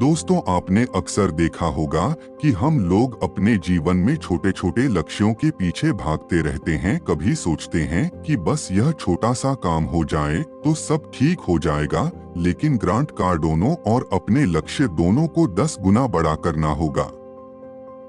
दोस्तों, आपने अक्सर देखा होगा कि हम लोग अपने जीवन में छोटे छोटे लक्ष्यों के पीछे भागते रहते हैं। कभी सोचते हैं कि बस यह छोटा सा काम हो जाए तो सब ठीक हो जाएगा, लेकिन ग्रांट कार्डोनो और अपने लक्ष्य दोनों को 10 गुना बड़ा करना होगा।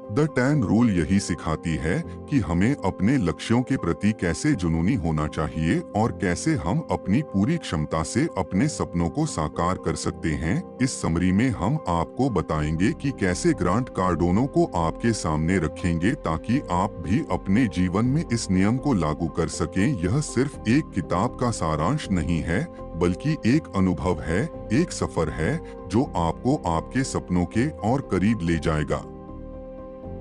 द 10 रूल यही सिखाती है कि हमें अपने लक्ष्यों के प्रति कैसे जुनूनी होना चाहिए और कैसे हम अपनी पूरी क्षमता से अपने सपनों को साकार कर सकते हैं। इस समरी में हम आपको बताएंगे कि कैसे ग्रांट कार्डोनो को आपके सामने रखेंगे ताकि आप भी अपने जीवन में इस नियम को लागू कर सकें। यह सिर्फ एक किताब का सारांश नहीं है, बल्कि एक अनुभव है, एक सफर है जो आपको आपके सपनों के और करीब ले जाएगा।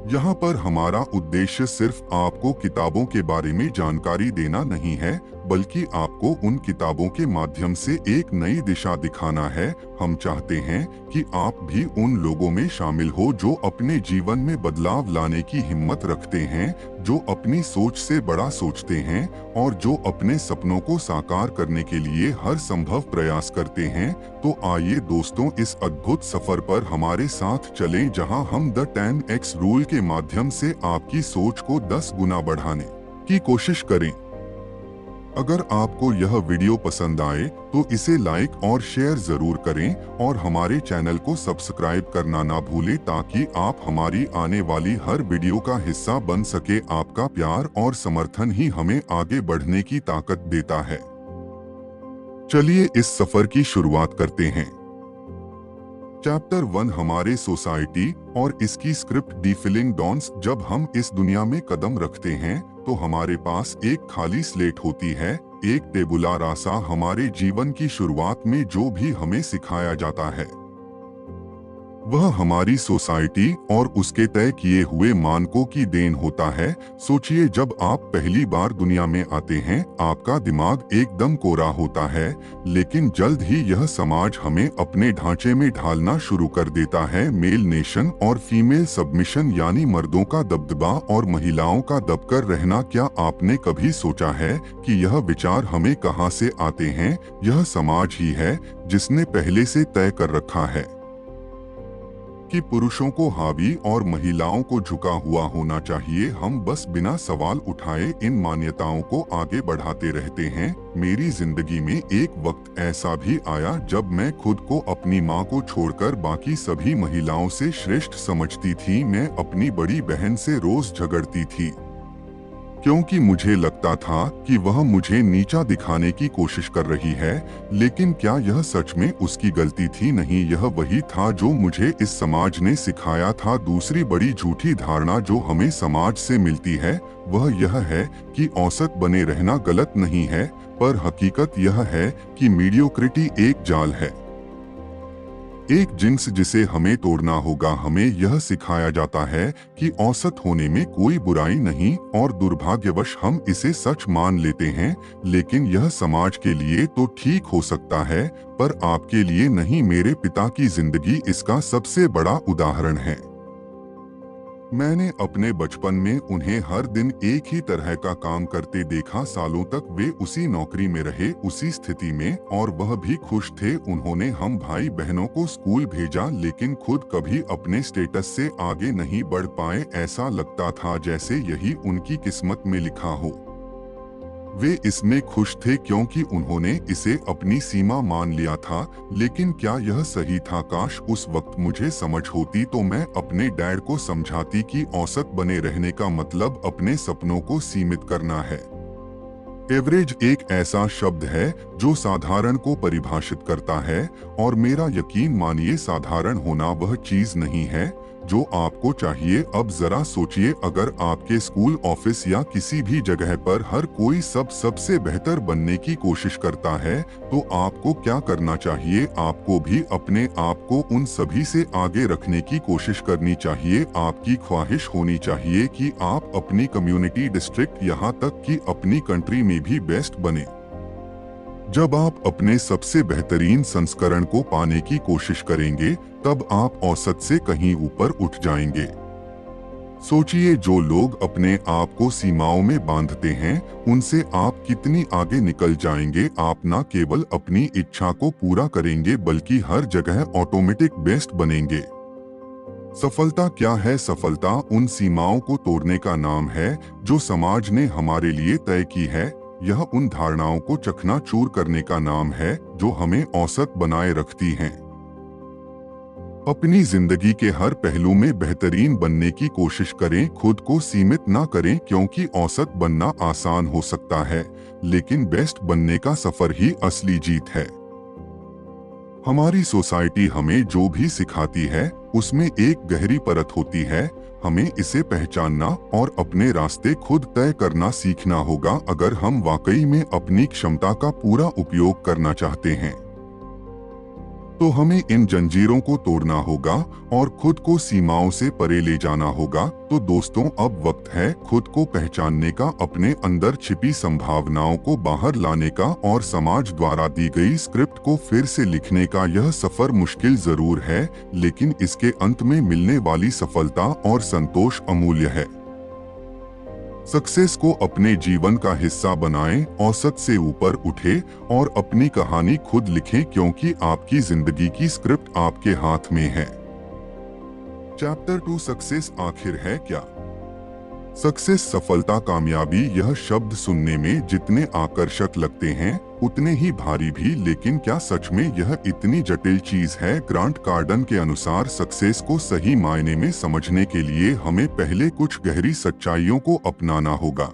यहाँ पर हमारा उद्देश्य सिर्फ आपको किताबों के बारे में जानकारी देना नहीं है, बल्कि आपको उन किताबों के माध्यम से एक नई दिशा दिखाना है। हम चाहते हैं कि आप भी उन लोगों में शामिल हो जो अपने जीवन में बदलाव लाने की हिम्मत रखते हैं, जो अपनी सोच से बड़ा सोचते हैं और जो अपने सपनों को साकार करने के लिए हर संभव प्रयास करते हैं। तो आइए दोस्तों, इस अद्भुत सफर पर हमारे साथ चलें, जहां हम द 10x रूल के माध्यम से आपकी सोच को 10 गुना बढ़ाने की कोशिश करें। अगर आपको यह वीडियो पसंद आए तो इसे लाइक और शेयर जरूर करें और हमारे चैनल को सब्सक्राइब करना ना भूलें ताकि आप हमारी आने वाली हर वीडियो का हिस्सा बन सके। आपका प्यार और समर्थन ही हमें आगे बढ़ने की ताकत देता है। चलिए इस सफर की शुरुआत करते हैं। चैप्टर 1, हमारे सोसाइटी और इसकी स्क्रिप्ट डिफिलिंग डॉन्स। जब हम इस दुनिया में कदम रखते हैं तो हमारे पास एक खाली स्लेट होती है, एक टेबुला रासा। हमारे जीवन की शुरुआत में जो भी हमें सिखाया जाता है वह हमारी सोसाइटी और उसके तय किए हुए मानकों की देन होता है। सोचिए, जब आप पहली बार दुनिया में आते हैं आपका दिमाग एकदम कोरा होता है, लेकिन जल्द ही यह समाज हमें अपने ढांचे में ढालना शुरू कर देता है। मेल नेशन और फीमेल सबमिशन, यानी मर्दों का दबदबा और महिलाओं का दबकर रहना। क्या आपने कभी सोचा है कि यह विचार हमें कहां से आते हैं? यह समाज ही है जिसने पहले से तय कर रखा है कि पुरुषों को हावी और महिलाओं को झुका हुआ होना चाहिए। हम बस बिना सवाल उठाए इन मान्यताओं को आगे बढ़ाते रहते हैं। मेरी जिंदगी में एक वक्त ऐसा भी आया जब मैं खुद को अपनी माँ को छोड़कर बाकी सभी महिलाओं से श्रेष्ठ समझती थी। मैं अपनी बड़ी बहन से रोज झगड़ती थी क्योंकि मुझे लगता था कि वह मुझे नीचा दिखाने की कोशिश कर रही है, लेकिन क्या यह सच में उसकी गलती थी? नहीं, यह वही था जो मुझे इस समाज ने सिखाया था। दूसरी बड़ी झूठी धारणा जो हमें समाज से मिलती है वह यह है कि औसत बने रहना गलत नहीं है, पर हकीकत यह है कि मीडियोक्रिटी एक जाल है, एक जिन्स जिसे हमें तोड़ना होगा। हमें यह सिखाया जाता है कि औसत होने में कोई बुराई नहीं और दुर्भाग्यवश हम इसे सच मान लेते हैं। लेकिन यह समाज के लिए तो ठीक हो सकता है, पर आपके लिए नहीं। मेरे पिता की जिंदगी इसका सबसे बड़ा उदाहरण है। मैंने अपने बचपन में उन्हें हर दिन एक ही तरह का काम करते देखा। सालों तक वे उसी नौकरी में रहे, उसी स्थिति में, और वह भी खुश थे। उन्होंने हम भाई बहनों को स्कूल भेजा, लेकिन खुद कभी अपने स्टेटस से आगे नहीं बढ़ पाए। ऐसा लगता था जैसे यही उनकी किस्मत में लिखा हो। वे इसमें खुश थे क्योंकि उन्होंने इसे अपनी सीमा मान लिया था। लेकिन क्या यह सही था? काश उस वक्त मुझे समझ होती तो मैं अपने डैड को समझाती कि औसत बने रहने का मतलब अपने सपनों को सीमित करना है। एवरेज एक ऐसा शब्द है जो साधारण को परिभाषित करता है, और मेरा यकीन मानिए साधारण होना वह चीज नहीं है जो आपको चाहिए। अब जरा सोचिए, अगर आपके स्कूल, ऑफिस या किसी भी जगह पर हर कोई सबसे बेहतर बनने की कोशिश करता है तो आपको क्या करना चाहिए? आपको भी अपने आप को उन सभी से आगे रखने की कोशिश करनी चाहिए। आपकी ख्वाहिश होनी चाहिए कि आप अपनी कम्युनिटी, डिस्ट्रिक्ट, यहाँ तक कि अपनी कंट्री में भी बेस्ट बने। जब आप अपने सबसे बेहतरीन संस्करण को पाने की कोशिश करेंगे तब आप औसत से कहीं ऊपर उठ जाएंगे। सोचिए, जो लोग अपने आप को सीमाओं में बांधते हैं, उनसे आप कितनी आगे निकल जाएंगे। आप न केवल अपनी इच्छा को पूरा करेंगे बल्कि हर जगह ऑटोमेटिक बेस्ट बनेंगे। सफलता क्या है? सफलता उन सीमाओं को तोड़ने का नाम है जो समाज ने हमारे लिए तय की है। यह उन धारणाओं को चकनाचूर करने का नाम है जो हमें औसत बनाए रखती हैं। अपनी जिंदगी के हर पहलू में बेहतरीन बनने की कोशिश करें। खुद को सीमित ना करें, क्योंकि औसत बनना आसान हो सकता है, लेकिन बेस्ट बनने का सफर ही असली जीत है। हमारी सोसाइटी हमें जो भी सिखाती है उसमें एक गहरी परत होती है। हमें इसे पहचानना और अपने रास्ते खुद तय करना सीखना होगा अगर हम वाकई में अपनी क्षमता का पूरा उपयोग करना चाहते हैं। तो हमें इन जंजीरों को तोड़ना होगा और खुद को सीमाओं से परे ले जाना होगा। तो दोस्तों, अब वक्त है खुद को पहचानने का, अपने अंदर छिपी संभावनाओं को बाहर लाने का और समाज द्वारा दी गई स्क्रिप्ट को फिर से लिखने का। यह सफर मुश्किल जरूर है, लेकिन इसके अंत में मिलने वाली सफलता और संतोष अमूल्य है। सक्सेस को अपने जीवन का हिस्सा बनाएं, औसत से ऊपर उठे और अपनी कहानी खुद लिखें, क्योंकि आपकी जिंदगी की स्क्रिप्ट आपके हाथ में है। चैप्टर 2, सक्सेस आखिर है क्या? सक्सेस, सफलता, कामयाबी, यह शब्द सुनने में जितने आकर्षक लगते हैं उतने ही भारी भी। लेकिन क्या सच में यह इतनी जटिल चीज है? ग्रांट कार्डन के अनुसार सक्सेस को सही मायने में समझने के लिए हमें पहले कुछ गहरी सच्चाइयों को अपनाना होगा।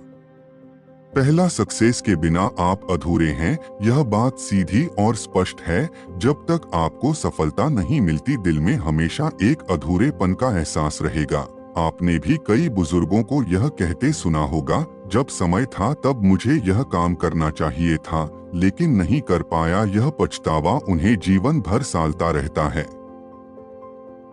पहला, सक्सेस के बिना आप अधूरे हैं। यह बात सीधी और स्पष्ट है। जब तक आपको सफलता नहीं मिलती, दिल में हमेशा एक अधूरेपन का एहसास रहेगा। आपने भी कई बुजुर्गों को यह कहते सुना होगा, जब समय था तब मुझे यह काम करना चाहिए था, लेकिन नहीं कर पाया। यह पछतावा उन्हें जीवन भर सालता रहता है।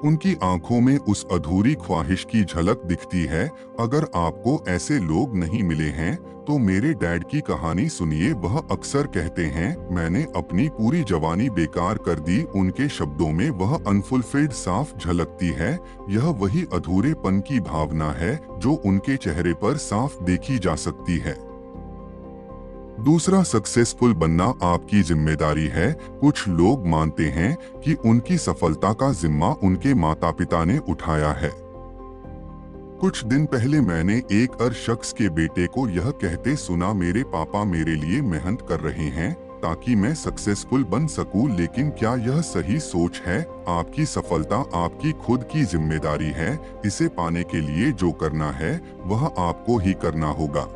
उनकी आंखों में उस अधूरी ख्वाहिश की झलक दिखती है। अगर आपको ऐसे लोग नहीं मिले हैं तो मेरे डैड की कहानी सुनिए। वह अक्सर कहते हैं, मैंने अपनी पूरी जवानी बेकार कर दी। उनके शब्दों में वह अनफुलफिल्ड साफ झलकती है। यह वही अधूरेपन की भावना है जो उनके चेहरे पर साफ देखी जा सकती है। दूसरा, सक्सेसफुल बनना आपकी जिम्मेदारी है। कुछ लोग मानते हैं कि उनकी सफलता का जिम्मा उनके माता पिता ने उठाया है। कुछ दिन पहले मैंने एक शख्स के बेटे को यह कहते सुना, मेरे पापा मेरे लिए मेहनत कर रहे हैं ताकि मैं सक्सेसफुल बन सकूं। लेकिन क्या यह सही सोच है? आपकी सफलता आपकी खुद की जिम्मेदारी है। इसे पाने के लिए जो करना है वह आपको ही करना होगा।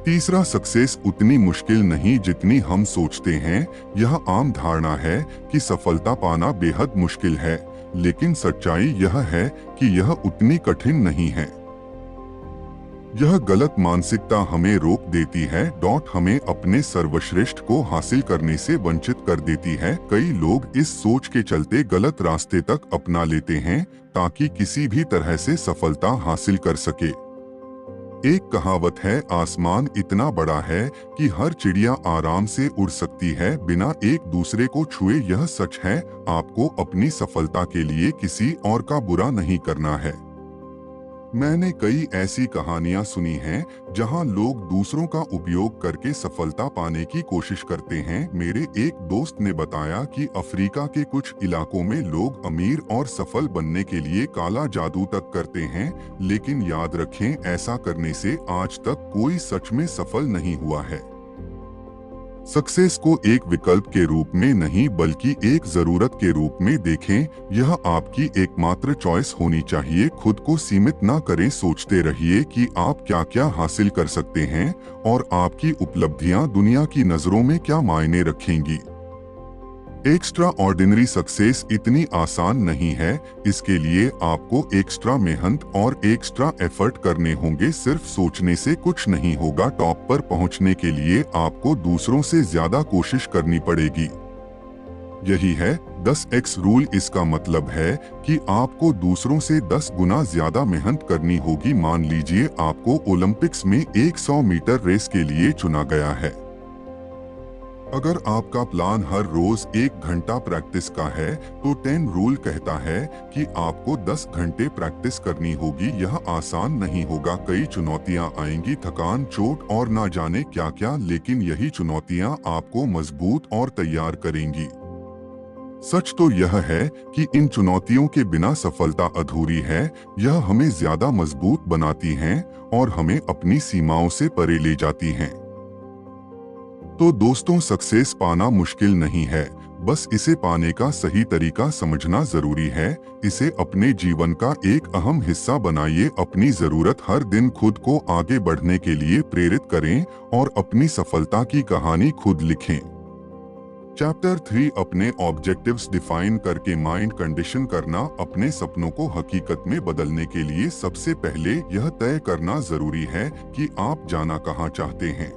तीसरा, सक्सेस उतनी मुश्किल नहीं जितनी हम सोचते हैं। यह आम धारणा है कि सफलता पाना बेहद मुश्किल है, लेकिन सच्चाई यह है कि यह उतनी कठिन नहीं है। यह गलत मानसिकता हमें रोक देती है। हमें अपने सर्वश्रेष्ठ को हासिल करने से वंचित कर देती है। कई लोग इस सोच के चलते गलत रास्ते तक अपना लेते हैं ताकि किसी भी तरह से सफलता हासिल कर सके। एक कहावत है, आसमान इतना बड़ा है कि हर चिड़िया आराम से उड़ सकती है बिना एक दूसरे को छुए। यह सच है। आपको अपनी सफलता के लिए किसी और का बुरा नहीं करना है। मैंने कई ऐसी कहानियां सुनी हैं जहां लोग दूसरों का उपयोग करके सफलता पाने की कोशिश करते हैं। मेरे एक दोस्त ने बताया कि अफ्रीका के कुछ इलाकों में लोग अमीर और सफल बनने के लिए काला जादू तक करते हैं, लेकिन याद रखें, ऐसा करने से आज तक कोई सच में सफल नहीं हुआ है। सक्सेस को एक विकल्प के रूप में नहीं बल्कि एक जरूरत के रूप में देखें। यह आपकी एकमात्र चॉइस होनी चाहिए। खुद को सीमित ना करें। सोचते रहिए कि आप क्या क्या हासिल कर सकते हैं और आपकी उपलब्धियां दुनिया की नजरों में क्या मायने रखेंगी। एक्स्ट्रा ऑर्डिनरी सक्सेस इतनी आसान नहीं है। इसके लिए आपको एक्स्ट्रा मेहनत और एक्स्ट्रा एफर्ट करने होंगे। सिर्फ सोचने से कुछ नहीं होगा। टॉप पर पहुंचने के लिए आपको दूसरों से ज्यादा कोशिश करनी पड़ेगी। यही है 10x रूल। इसका मतलब है कि आपको दूसरों से 10 गुना ज्यादा मेहनत करनी होगी। मान लीजिए आपको ओलंपिक्स में 100 मीटर रेस के लिए चुना गया है। अगर आपका प्लान हर रोज 1 घंटा प्रैक्टिस का है, तो 10 रूल कहता है कि आपको 10 घंटे प्रैक्टिस करनी होगी। यह आसान नहीं होगा, कई चुनौतियां आएंगी, थकान, चोट और ना जाने क्या क्या, लेकिन यही चुनौतियां आपको मजबूत और तैयार करेंगी। सच तो यह है कि इन चुनौतियों के बिना सफलता अधूरी है। यह हमें ज्यादा मजबूत बनाती हैं और हमें अपनी सीमाओं से परे ले जाती हैं। तो दोस्तों, सक्सेस पाना मुश्किल नहीं है, बस इसे पाने का सही तरीका समझना जरूरी है। इसे अपने जीवन का एक अहम हिस्सा बनाइए। अपनी जरूरत हर दिन खुद को आगे बढ़ने के लिए प्रेरित करें और अपनी सफलता की कहानी खुद लिखें। चैप्टर 3, अपने ऑब्जेक्टिव्स डिफाइन करके माइंड कंडीशन करना। अपने सपनों को हकीकत में बदलने के लिए सबसे पहले यह तय करना जरूरी है कि आप जाना कहां चाहते हैं,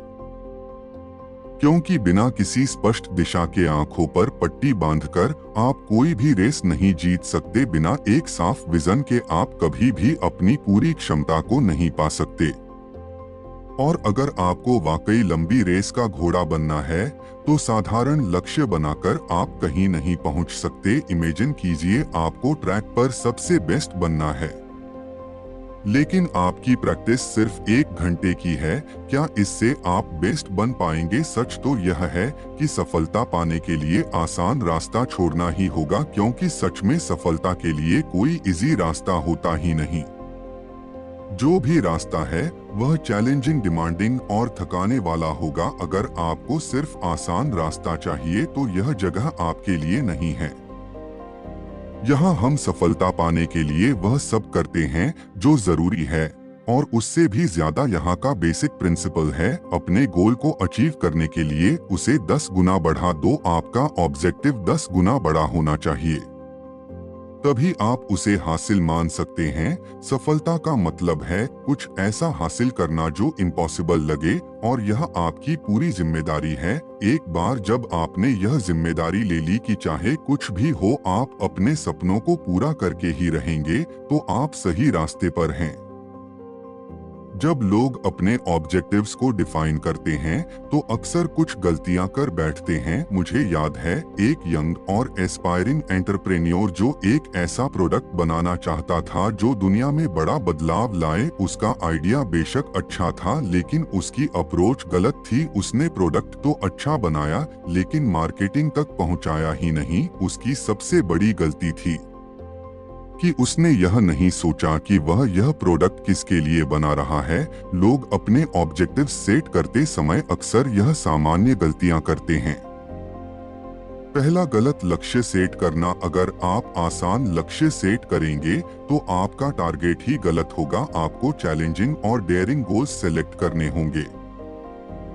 क्योंकि बिना किसी स्पष्ट दिशा के आंखों पर पट्टी बांधकर आप कोई भी रेस नहीं जीत सकते। बिना एक साफ विजन के आप कभी भी अपनी पूरी क्षमता को नहीं पा सकते। और अगर आपको वाकई लंबी रेस का घोड़ा बनना है, तो साधारण लक्ष्य बनाकर आप कहीं नहीं पहुंच सकते। इमेजिन कीजिए आपको ट्रैक पर सबसे बेस्ट बनना है, लेकिन आपकी प्रैक्टिस सिर्फ 1 घंटे की है। क्या इससे आप बेस्ट बन पाएंगे? सच तो यह है कि सफलता पाने के लिए आसान रास्ता छोड़ना ही होगा, क्योंकि सच में सफलता के लिए कोई इजी रास्ता होता ही नहीं। जो भी रास्ता है वह चैलेंजिंग, डिमांडिंग और थकाने वाला होगा। अगर आपको सिर्फ आसान रास्ता चाहिए तो यह जगह आपके लिए नहीं है। यहाँ हम सफलता पाने के लिए वह सब करते हैं जो जरूरी है, और उससे भी ज्यादा यहाँ का बेसिक प्रिंसिपल है, अपने गोल को अचीव करने के लिए उसे 10 गुना बढ़ा दो। आपका ऑब्जेक्टिव 10 गुना बड़ा होना चाहिए, तभी आप उसे हासिल मान सकते हैं। सफलता का मतलब है कुछ ऐसा हासिल करना जो इम्पॉसिबल लगे, और यह आपकी पूरी जिम्मेदारी है। एक बार जब आपने यह जिम्मेदारी ले ली कि चाहे कुछ भी हो आप अपने सपनों को पूरा करके ही रहेंगे, तो आप सही रास्ते पर हैं। जब लोग अपने ऑब्जेक्टिव्स को डिफाइन करते हैं तो अक्सर कुछ गलतियां कर बैठते हैं। मुझे याद है एक यंग और एस्पायरिंग एंटरप्रेन्योर जो एक ऐसा प्रोडक्ट बनाना चाहता था जो दुनिया में बड़ा बदलाव लाए। उसका आइडिया बेशक अच्छा था, लेकिन उसकी अप्रोच गलत थी। उसने प्रोडक्ट तो अच्छा बनाया, लेकिन मार्केटिंग तक पहुंचाया ही नहीं। उसकी सबसे बड़ी गलती थी कि उसने यह नहीं सोचा कि वह यह प्रोडक्ट किसके लिए बना रहा है। लोग अपने ऑब्जेक्टिव सेट करते समय अक्सर यह सामान्य गलतियां करते हैं। पहला, गलत लक्ष्य सेट करना। अगर आप आसान लक्ष्य सेट करेंगे तो आपका टारगेट ही गलत होगा। आपको चैलेंजिंग और डेयरिंग गोल्स सेलेक्ट करने होंगे।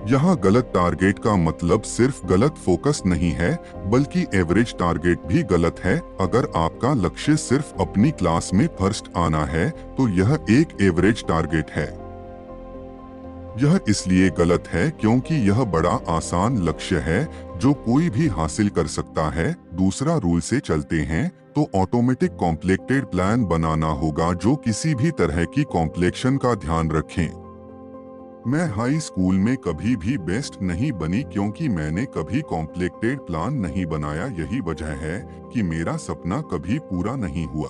यहाँ गलत टारगेट का मतलब सिर्फ गलत फोकस नहीं है, बल्कि एवरेज टारगेट भी गलत है। अगर आपका लक्ष्य सिर्फ अपनी क्लास में फर्स्ट आना है तो यह एक एवरेज टारगेट है। यह इसलिए गलत है क्योंकि यह बड़ा आसान लक्ष्य है जो कोई भी हासिल कर सकता है। दूसरा रूल से चलते हैं तो ऑटोमेटिक कॉम्प्लेक्टेड प्लान बनाना होगा जो किसी भी तरह की कॉम्प्लेक्शन का ध्यान रखें। मैं हाई स्कूल में कभी भी बेस्ट नहीं बनी क्योंकि मैंने कभी कॉम्प्लेक्टेड प्लान नहीं बनाया। यही वजह है कि मेरा सपना कभी पूरा नहीं हुआ।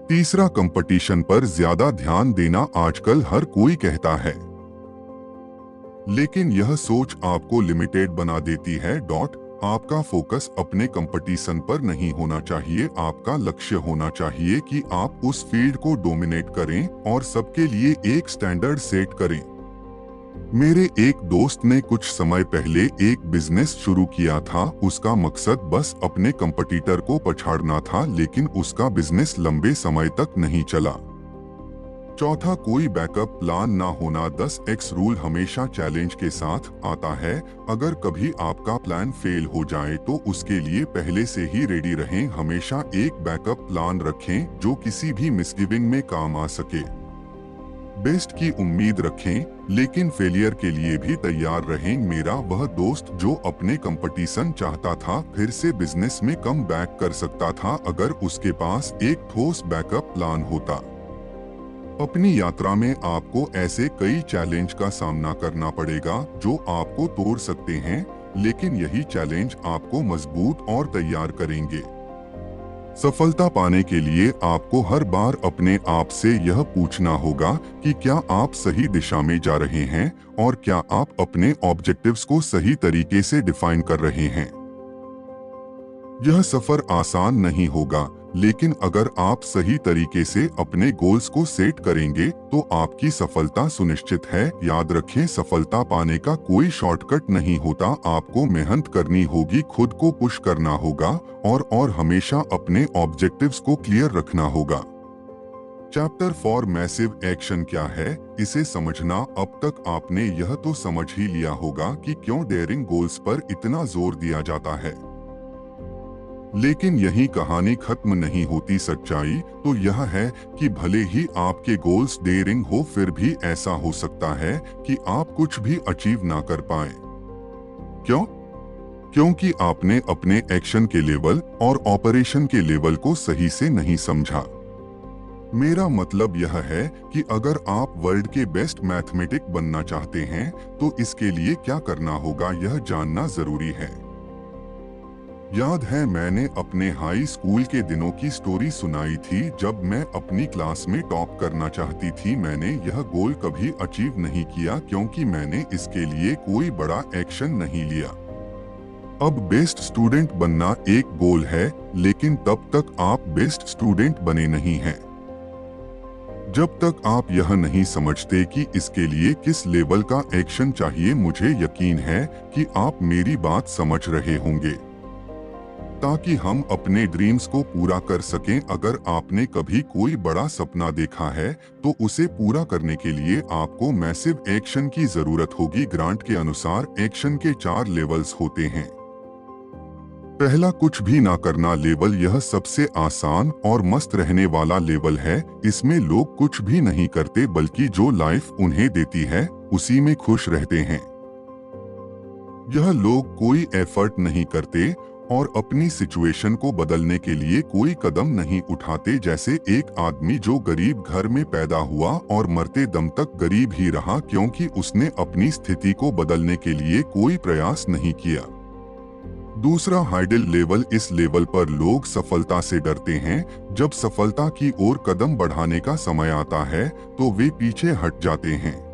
तीसरा, कंपटीशन पर ज्यादा ध्यान देना। आजकल हर कोई कहता है, लेकिन यह सोच आपको लिमिटेड बना देती है। आपका फोकस अपने कंपटीशन पर नहीं होना चाहिए। आपका लक्ष्य होना चाहिए कि आप उस फील्ड को डोमिनेट करें और सबके लिए एक स्टैंडर्ड सेट करें। मेरे एक दोस्त ने कुछ समय पहले एक बिजनेस शुरू किया था। उसका मकसद बस अपने कंपटीटर को पछाड़ना था, लेकिन उसका बिजनेस लंबे समय तक नहीं चला। चौथा, कोई बैकअप प्लान ना होना। 10x रूल हमेशा चैलेंज के साथ आता है। अगर कभी आपका प्लान फेल हो जाए तो उसके लिए पहले से ही रेडी रहें। हमेशा एक बैकअप प्लान रखें जो किसी भी मिसगिविंग में काम आ सके। बेस्ट की उम्मीद रखें, लेकिन फेलियर के लिए भी तैयार रहें। मेरा वह दोस्त जो अपने कंपटीशन चाहता था फिर से बिजनेस में कम बैक कर सकता था अगर उसके पास एक ठोस बैकअप प्लान होता। अपनी यात्रा में आपको ऐसे कई चैलेंज का सामना करना पड़ेगा जो आपको तोड़ सकते हैं, लेकिन यही चैलेंज आपको मजबूत और तैयार करेंगे। सफलता पाने के लिए आपको हर बार अपने आप से यह पूछना होगा कि क्या आप सही दिशा में जा रहे हैं और क्या आप अपने ऑब्जेक्टिव्स को सही तरीके से डिफाइन कर रहे हैं। यह सफर आसान नहीं होगा, लेकिन अगर आप सही तरीके से अपने गोल्स को सेट करेंगे तो आपकी सफलता सुनिश्चित है। याद रखें, सफलता पाने का कोई शॉर्टकट नहीं होता। आपको मेहनत करनी होगी, खुद को पुश करना होगा और हमेशा अपने ऑब्जेक्टिव्स को क्लियर रखना होगा। चैप्टर 4 मैसिव एक्शन क्या है, इसे समझना। अब तक आपने यह तो समझ ही लिया होगा कि क्यों डेयरिंग गोल्स पर इतना जोर दिया जाता है, लेकिन यही कहानी खत्म नहीं होती। सच्चाई तो यह है कि भले ही आपके गोल्स डेयरिंग हो, फिर भी ऐसा हो सकता है कि आप कुछ भी अचीव ना कर पाए। क्यों? क्योंकि आपने अपने एक्शन के लेवल और ऑपरेशन के लेवल को सही से नहीं समझा। मेरा मतलब यह है कि अगर आप वर्ल्ड के बेस्ट मैथमेटिक बनना चाहते हैं तो इसके लिए क्या करना होगा, यह जानना जरूरी है। याद है, मैंने अपने हाई स्कूल के दिनों की स्टोरी सुनाई थी जब मैं अपनी क्लास में टॉप करना चाहती थी। मैंने यह गोल कभी अचीव नहीं किया क्योंकि मैंने इसके लिए कोई बड़ा एक्शन नहीं लिया। अब बेस्ट स्टूडेंट बनना एक गोल है, लेकिन तब तक आप बेस्ट स्टूडेंट बने नहीं हैं। जब तक आप यह नहीं समझते कि इसके लिए किस लेवल का एक्शन चाहिए। मुझे यकीन है कि आप मेरी बात समझ रहे होंगे। ताकि हम अपने ड्रीम्स को पूरा कर सकें, अगर आपने कभी कोई बड़ा सपना देखा है तो उसे पूरा करने के लिए आपको मैसिव एक्शन की जरूरत होगी। ग्रांट के अनुसार एक्शन के 4 लेवल्स होते हैं। पहला, कुछ भी ना करना लेवल। यह सबसे आसान और मस्त रहने वाला लेवल है। इसमें लोग कुछ भी नहीं करते, बल्कि जो लाइफ उन्हें देती है उसी में खुश रहते हैं। यह लोग कोई एफर्ट नहीं करते और अपनी सिचुएशन को बदलने के लिए कोई कदम नहीं उठाते। जैसे एक आदमी जो गरीब घर में पैदा हुआ और मरते दम तक गरीब ही रहा, क्योंकि उसने अपनी स्थिति को बदलने के लिए कोई प्रयास नहीं किया। दूसरा, हाइडल लेवल। इस लेवल पर लोग सफलता से डरते हैं। जब सफलता की ओर कदम बढ़ाने का समय आता है तो वे पीछे हट जाते हैं।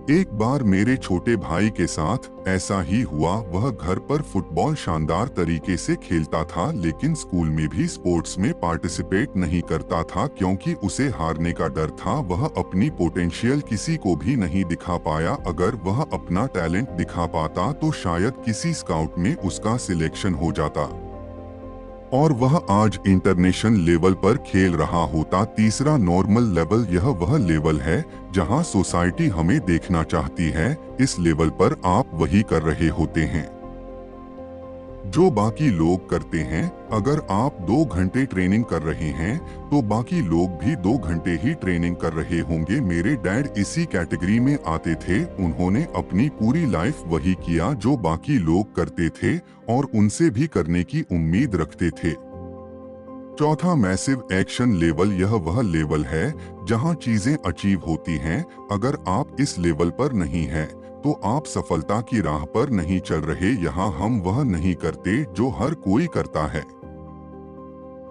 एक बार मेरे छोटे भाई के साथ ऐसा ही हुआ। वह घर पर फुटबॉल शानदार तरीके से खेलता था, लेकिन स्कूल में भी स्पोर्ट्स में पार्टिसिपेट नहीं करता था क्योंकि उसे हारने का डर था। वह अपनी पोटेंशियल किसी को भी नहीं दिखा पाया। अगर वह अपना टैलेंट दिखा पाता तो शायद किसी स्काउट में उसका सिलेक्शन हो जाता और वह आज इंटरनेशनल लेवल पर खेल रहा होता। तीसरा, नॉर्मल लेवल। यह वह लेवल है जहां सोसाइटी हमें देखना चाहती है। इस लेवल पर आप वही कर रहे होते हैं जो बाकी लोग करते हैं। अगर आप 2 घंटे ट्रेनिंग कर रहे हैं तो बाकी लोग भी 2 घंटे ही ट्रेनिंग कर रहे होंगे। मेरे डैड इसी कैटेगरी में आते थे। उन्होंने अपनी पूरी लाइफ वही किया जो बाकी लोग करते थे और उनसे भी करने की उम्मीद रखते थे। चौथा, मैसिव एक्शन लेवल। यह वह लेवल है जहां चीजें अचीव होती हैं। अगर आप इस लेवल पर नहीं हैं तो आप सफलता की राह पर नहीं चल रहे। यहाँ हम वह नहीं करते जो हर कोई करता है,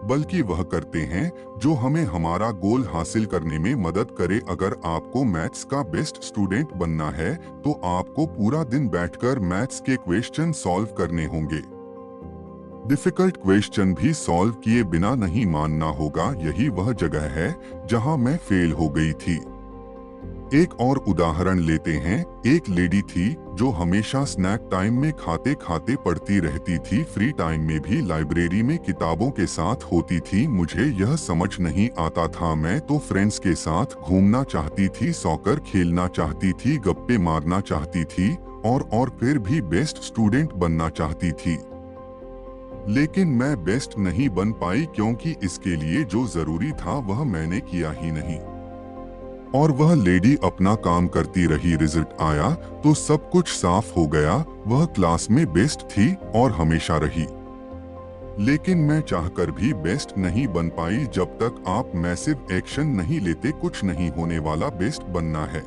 बल्कि वह करते हैं जो हमें हमारा गोल हासिल करने में मदद करे। अगर आपको मैथ्स का बेस्ट स्टूडेंट बनना है तो आपको पूरा दिन बैठकर मैथ्स के क्वेश्चन सॉल्व करने होंगे। डिफिकल्ट क्वेश्चन भी सॉल्व किए बिना नहीं मानना होगा। यही वह जगह है जहां मैं फेल हो गई थी। एक और उदाहरण लेते हैं। एक लेडी थी जो हमेशा स्नैक टाइम में खाते खाते पढ़ती रहती थी। फ्री टाइम में भी लाइब्रेरी में किताबों के साथ होती थी। मुझे यह समझ नहीं आता था। मैं तो फ्रेंड्स के साथ घूमना चाहती थी, सॉकर खेलना चाहती थी, गप्पे मारना चाहती थी और फिर भी बेस्ट स्टूडेंट बनना चाहती थी। लेकिन मैं बेस्ट नहीं बन पाई क्योंकि इसके लिए जो जरूरी था वह मैंने किया ही नहीं। और वह लेडी अपना काम करती रही। रिजल्ट आया तो सब कुछ साफ हो गया। वह क्लास में बेस्ट थी और हमेशा रही। लेकिन मैं चाहकर भी बेस्ट नहीं बन पाई। जब तक आप मैसिव एक्शन नहीं लेते कुछ नहीं होने वाला। बेस्ट बनना है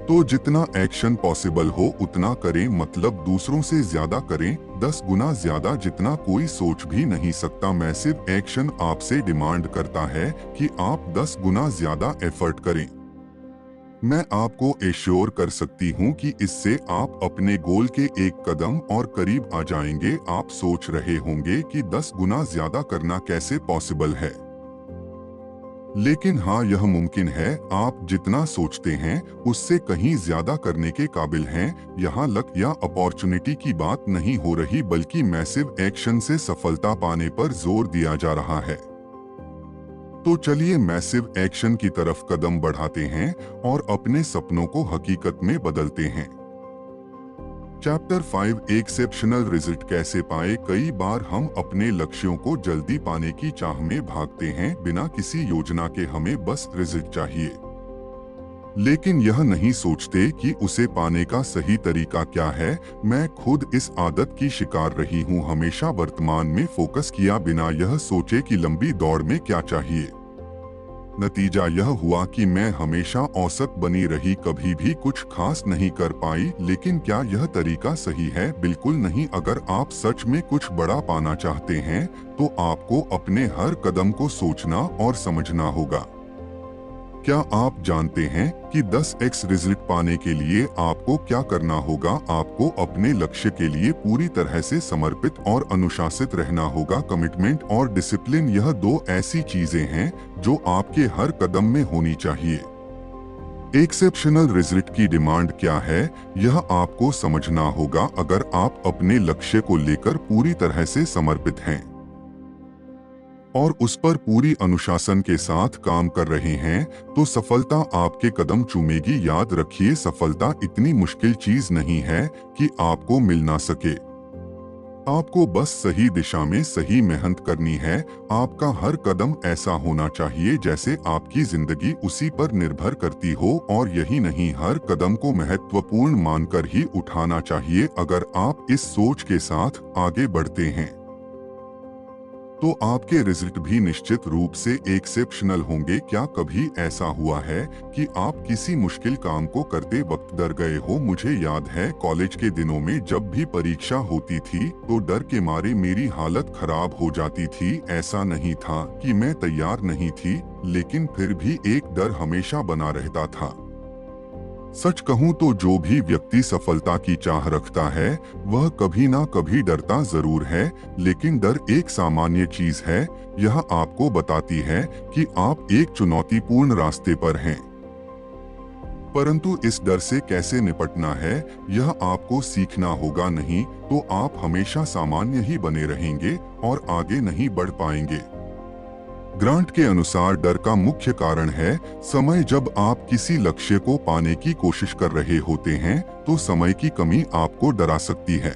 तो जितना एक्शन पॉसिबल हो उतना करें, मतलब दूसरों से ज्यादा करें, 10 गुना ज्यादा जितना कोई सोच भी नहीं सकता। मैसिव एक्शन आपसे डिमांड करता है कि आप 10 गुना ज्यादा एफर्ट करें। मैं आपको एश्योर कर सकती हूँ कि इससे आप अपने गोल के एक कदम और करीब आ जाएंगे। आप सोच रहे होंगे कि 10 गुना ज्यादा करना कैसे पॉसिबल है, लेकिन हाँ, यह मुमकिन है। आप जितना सोचते हैं उससे कहीं ज्यादा करने के काबिल हैं। यहाँ लक या अपॉर्चुनिटी की बात नहीं हो रही, बल्कि मैसिव एक्शन से सफलता पाने पर जोर दिया जा रहा है। तो चलिए मैसिव एक्शन की तरफ कदम बढ़ाते हैं और अपने सपनों को हकीकत में बदलते हैं। चैप्टर 5 एक्सेप्शनल रिजल्ट कैसे पाए। कई बार हम अपने लक्ष्यों को जल्दी पाने की चाह में भागते हैं, बिना किसी योजना के। हमें बस रिजल्ट चाहिए, लेकिन यह नहीं सोचते कि उसे पाने का सही तरीका क्या है। मैं खुद इस आदत की शिकार रही हूँ। हमेशा वर्तमान में फोकस किया, बिना यह सोचे कि लंबी दौड़ में क्या चाहिए। नतीजा यह हुआ कि मैं हमेशा औसत बनी रही, कभी भी कुछ खास नहीं कर पाई। लेकिन क्या यह तरीका सही है? बिल्कुल नहीं। अगर आप सच में कुछ बड़ा पाना चाहते हैं तो आपको अपने हर कदम को सोचना और समझना होगा। क्या आप जानते हैं कि 10x रिजल्ट पाने के लिए आपको क्या करना होगा? आपको अपने लक्ष्य के लिए पूरी तरह से समर्पित और अनुशासित रहना होगा। कमिटमेंट और डिसिप्लिन, यह दो ऐसी चीजें हैं जो आपके हर कदम में होनी चाहिए। एक्सेप्शनल रिजल्ट की डिमांड क्या है, यह आपको समझना होगा। अगर आप अपने लक्ष्य को लेकर पूरी तरह से समर्पित हैं और उस पर पूरी अनुशासन के साथ काम कर रहे हैं, तो सफलता आपके कदम चूमेगी। याद रखिए, सफलता इतनी मुश्किल चीज नहीं है कि आपको मिल ना सके। आपको बस सही दिशा में सही मेहनत करनी है। आपका हर कदम ऐसा होना चाहिए जैसे आपकी जिंदगी उसी पर निर्भर करती हो, और यही नहीं, हर कदम को महत्वपूर्ण मानकर ही उठाना चाहिए। अगर आप इस सोच के साथ आगे बढ़ते हैं तो आपके रिजल्ट भी निश्चित रूप से एक्सेप्शनल होंगे। क्या कभी ऐसा हुआ है कि आप किसी मुश्किल काम को करते वक्त डर गए हो? मुझे याद है कॉलेज के दिनों में जब भी परीक्षा होती थी तो डर के मारे मेरी हालत खराब हो जाती थी। ऐसा नहीं था कि मैं तैयार नहीं थी, लेकिन फिर भी एक डर हमेशा बना रहता था। सच कहूं तो जो भी व्यक्ति सफलता की चाह रखता है वह कभी ना कभी डरता जरूर है, लेकिन डर एक सामान्य चीज है। यह आपको बताती है कि आप एक चुनौतीपूर्ण रास्ते पर हैं। परंतु इस डर से कैसे निपटना है, यह आपको सीखना होगा। नहीं तो आप हमेशा सामान्य ही बने रहेंगे और आगे नहीं बढ़ पाएंगे। ग्रांट के अनुसार डर का मुख्य कारण है समय। जब आप किसी लक्ष्य को पाने की कोशिश कर रहे होते हैं तो समय की कमी आपको डरा सकती है।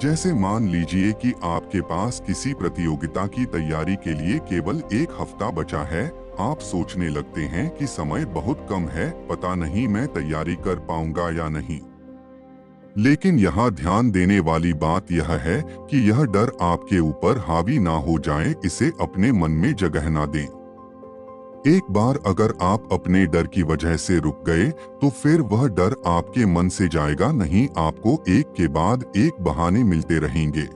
जैसे मान लीजिए कि आपके पास किसी प्रतियोगिता की तैयारी के लिए केवल 1 हफ्ता बचा है। आप सोचने लगते हैं कि समय बहुत कम है, पता नहीं मैं तैयारी कर पाऊंगा या नहीं। लेकिन यहाँ ध्यान देने वाली बात यह है कि यह डर आपके ऊपर हावी ना हो जाए। इसे अपने मन में जगह ना दें। एक बार अगर आप अपने डर की वजह से रुक गए तो फिर वह डर आपके मन से जाएगा नहीं। आपको एक के बाद एक बहाने मिलते रहेंगे,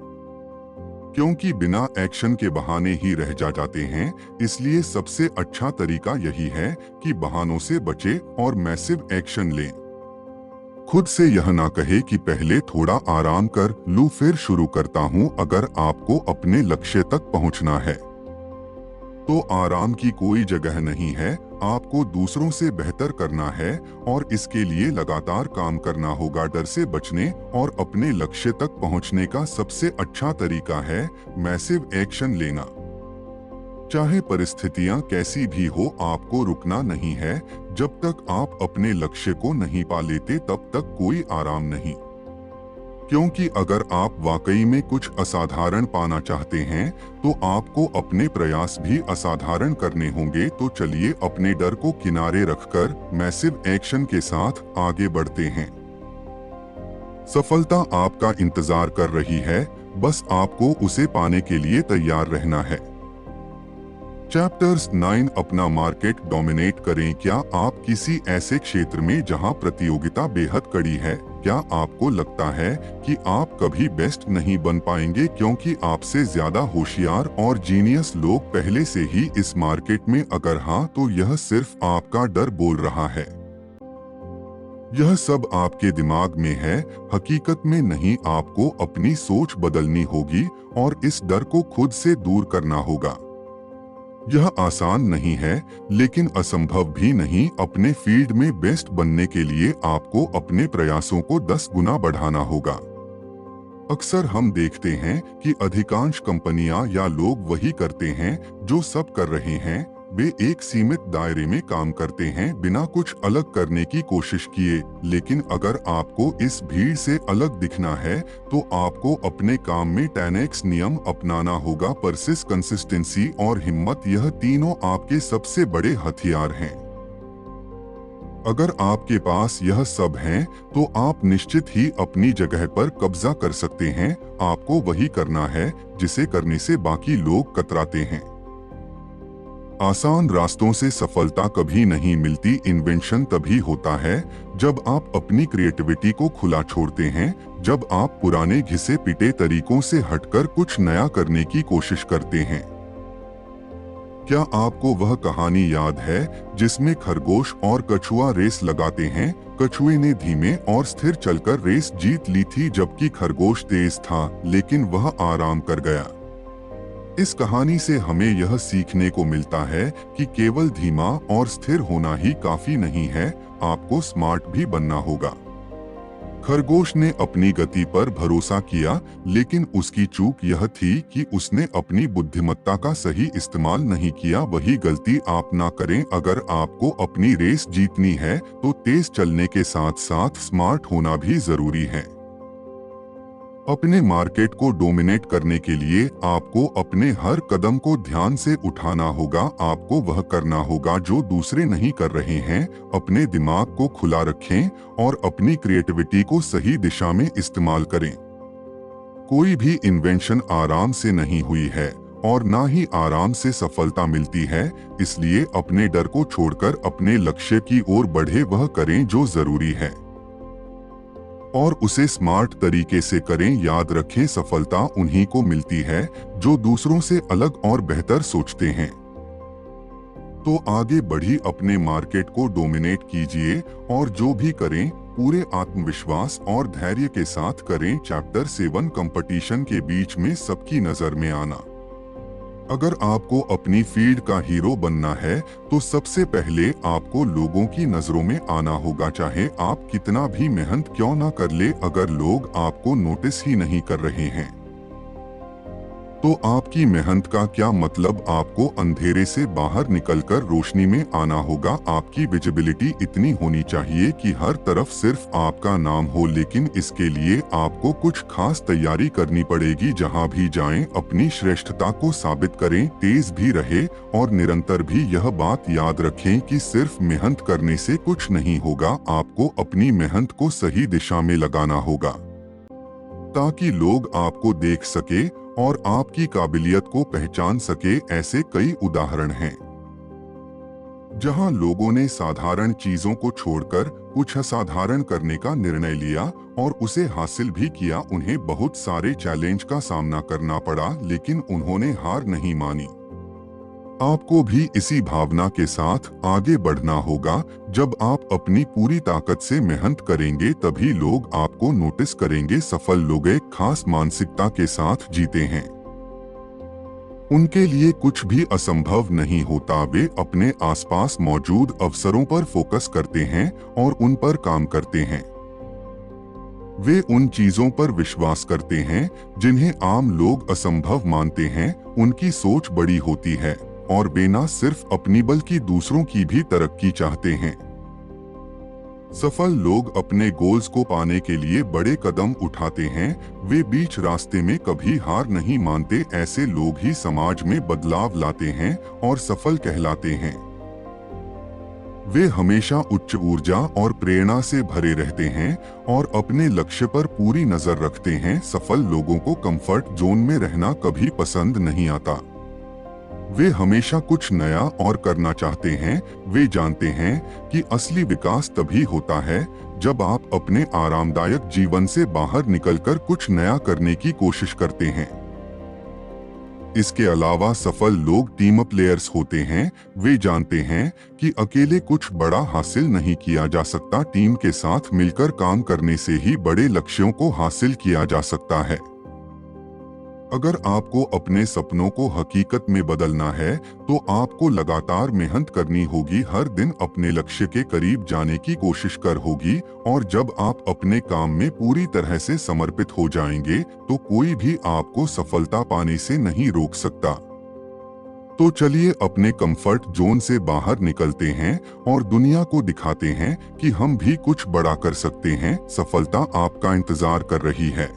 क्योंकि बिना एक्शन के बहाने ही रह जाते हैं। इसलिए सबसे अच्छा तरीका यही है कि बहानों से बचें और मैसिव एक्शन लें। खुद से यह ना कहे कि पहले थोड़ा आराम कर लूं फिर शुरू करता हूं। अगर आपको अपने लक्ष्य तक पहुंचना है तो आराम की कोई जगह नहीं है। आपको दूसरों से बेहतर करना है और इसके लिए लगातार काम करना होगा। डर से बचने और अपने लक्ष्य तक पहुंचने का सबसे अच्छा तरीका है मैसिव एक्शन लेना। चाहे परिस्थितियां कैसी भी हो, आपको रुकना नहीं है। जब तक आप अपने लक्ष्य को नहीं पा लेते तब तक कोई आराम नहीं। क्योंकि अगर आप वाकई में कुछ असाधारण पाना चाहते हैं तो आपको अपने प्रयास भी असाधारण करने होंगे। तो चलिए अपने डर को किनारे रखकर मैसिव एक्शन के साथ आगे बढ़ते हैं। सफलता आपका इंतजार कर रही है, बस आपको उसे पाने के लिए तैयार रहना है। चैप्टर्स 9 अपना मार्केट डोमिनेट करें। क्या आप किसी ऐसे क्षेत्र में जहां प्रतियोगिता बेहद कड़ी है? क्या आपको लगता है कि आप कभी बेस्ट नहीं बन पाएंगे क्योंकि आपसे ज्यादा होशियार और जीनियस लोग पहले से ही इस मार्केट में? अगर हाँ, तो यह सिर्फ आपका डर बोल रहा है। यह सब आपके दिमाग में है, हकीकत में नहीं। आपको अपनी सोच बदलनी होगी और इस डर को खुद से दूर करना होगा। यह आसान नहीं है, लेकिन असंभव भी नहीं। अपने फील्ड में बेस्ट बनने के लिए आपको अपने प्रयासों को 10 गुना बढ़ाना होगा। अक्सर हम देखते हैं कि अधिकांश कंपनियां या लोग वही करते हैं जो सब कर रहे हैं। वे एक सीमित दायरे में काम करते हैं बिना कुछ अलग करने की कोशिश किए। लेकिन अगर आपको इस भीड़ से अलग दिखना है तो आपको अपने काम में 10x नियम अपनाना होगा। परसिस्ट, कंसिस्टेंसी और हिम्मत, यह तीनों आपके सबसे बड़े हथियार हैं। अगर आपके पास यह सब है तो आप निश्चित ही अपनी जगह पर कब्जा कर सकते हैं। आपको वही करना है जिसे करने से बाकी लोग कतराते हैं। आसान रास्तों से सफलता कभी नहीं मिलती। इन्वेंशन तभी होता है जब आप अपनी क्रिएटिविटी को खुला छोड़ते हैं, जब आप पुराने घिसे पिटे तरीकों से हटकर कुछ नया करने की कोशिश करते हैं। क्या आपको वह कहानी याद है जिसमें खरगोश और कछुआ रेस लगाते हैं? कछुए ने धीमे और स्थिर चलकर रेस जीत ली थी, जबकि खरगोश तेज था लेकिन वह आराम कर गया। इस कहानी से हमें यह सीखने को मिलता है कि केवल धीमा और स्थिर होना ही काफी नहीं है, आपको स्मार्ट भी बनना होगा। खरगोश ने अपनी गति पर भरोसा किया, लेकिन उसकी चूक यह थी कि उसने अपनी बुद्धिमत्ता का सही इस्तेमाल नहीं किया। वही गलती आप ना करें। अगर आपको अपनी रेस जीतनी है तो तेज चलने के साथ साथ स्मार्ट होना भी जरूरी है। अपने मार्केट को डोमिनेट करने के लिए आपको अपने हर कदम को ध्यान से उठाना होगा। आपको वह करना होगा जो दूसरे नहीं कर रहे हैं। अपने दिमाग को खुला रखें और अपनी क्रिएटिविटी को सही दिशा में इस्तेमाल करें। कोई भी इन्वेंशन आराम से नहीं हुई है और ना ही आराम से सफलता मिलती है। इसलिए अपने डर को छोड़कर अपने लक्ष्य की ओर बढ़े। वह करें जो जरूरी है और उसे स्मार्ट तरीके से करें। याद रखें, सफलता उन्हीं को मिलती है जो दूसरों से अलग और बेहतर सोचते हैं। तो आगे बढ़ी, अपने मार्केट को डोमिनेट कीजिए और जो भी करें पूरे आत्मविश्वास और धैर्य के साथ करें। चैप्टर 7 कंपटीशन के बीच में सबकी नजर में आना। अगर आपको अपनी फील्ड का हीरो बनना है तो सबसे पहले आपको लोगों की नजरों में आना होगा। चाहे आप कितना भी मेहनत क्यों ना कर ले, अगर लोग आपको नोटिस ही नहीं कर रहे हैं तो आपकी मेहनत का क्या मतलब? आपको अंधेरे से बाहर निकलकर रोशनी में आना होगा। आपकी विजिबिलिटी इतनी होनी चाहिए कि हर तरफ सिर्फ आपका नाम हो, लेकिन इसके लिए आपको कुछ खास तैयारी करनी पड़ेगी। जहां भी जाएं, अपनी श्रेष्ठता को साबित करें, तेज भी रहे और निरंतर भी। यह बात याद रखें कि सिर्फ मेहनत करने से कुछ नहीं होगा, आपको अपनी मेहनत को सही दिशा में लगाना होगा ताकि लोग आपको देख सके और आपकी काबिलियत को पहचान सके। ऐसे कई उदाहरण हैं जहां लोगों ने साधारण चीजों को छोड़कर कुछ असाधारण करने का निर्णय लिया और उसे हासिल भी किया। उन्हें बहुत सारे चैलेंज का सामना करना पड़ा, लेकिन उन्होंने हार नहीं मानी। आपको भी इसी भावना के साथ आगे बढ़ना होगा। जब आप अपनी पूरी ताकत से मेहनत करेंगे तभी लोग आपको नोटिस करेंगे। सफल लोग एक खास मानसिकता के साथ जीते हैं। उनके लिए कुछ भी असंभव नहीं होता। वे अपने आसपास मौजूद अवसरों पर फोकस करते हैं और उन पर काम करते हैं। वे उन चीजों पर विश्वास करते हैं जिन्हें आम लोग असंभव मानते हैं। उनकी सोच बड़ी होती है और वे न सिर्फ अपनी बल्कि दूसरों की भी तरक्की चाहते हैं। सफल लोग अपने गोल्स को पाने के लिए बड़े कदम उठाते हैं। वे बीच रास्ते में कभी हार नहीं मानते। ऐसे लोग ही समाज में बदलाव लाते हैं और सफल कहलाते हैं। वे हमेशा उच्च ऊर्जा और प्रेरणा से भरे रहते हैं और अपने लक्ष्य पर पूरी नजर रखते हैं। सफल लोगों को कंफर्ट जोन में रहना कभी पसंद नहीं आता। वे हमेशा कुछ नया और करना चाहते हैं। वे जानते हैं कि असली विकास तभी होता है जब आप अपने आरामदायक जीवन से बाहर निकलकर कुछ नया करने की कोशिश करते हैं। इसके अलावा सफल लोग टीम प्लेयर्स होते हैं। वे जानते हैं कि अकेले कुछ बड़ा हासिल नहीं किया जा सकता, टीम के साथ मिलकर काम करने से ही बड़े लक्ष्यों को हासिल किया जा सकता है। अगर आपको अपने सपनों को हकीकत में बदलना है तो आपको लगातार मेहनत करनी होगी, हर दिन अपने लक्ष्य के करीब जाने की कोशिश कर होगी, और जब आप अपने काम में पूरी तरह से समर्पित हो जाएंगे तो कोई भी आपको सफलता पाने से नहीं रोक सकता। तो चलिए अपने कंफर्ट जोन से बाहर निकलते हैं और दुनिया को दिखाते हैं कि हम भी कुछ बड़ा कर सकते हैं। सफलता आपका इंतजार कर रही है।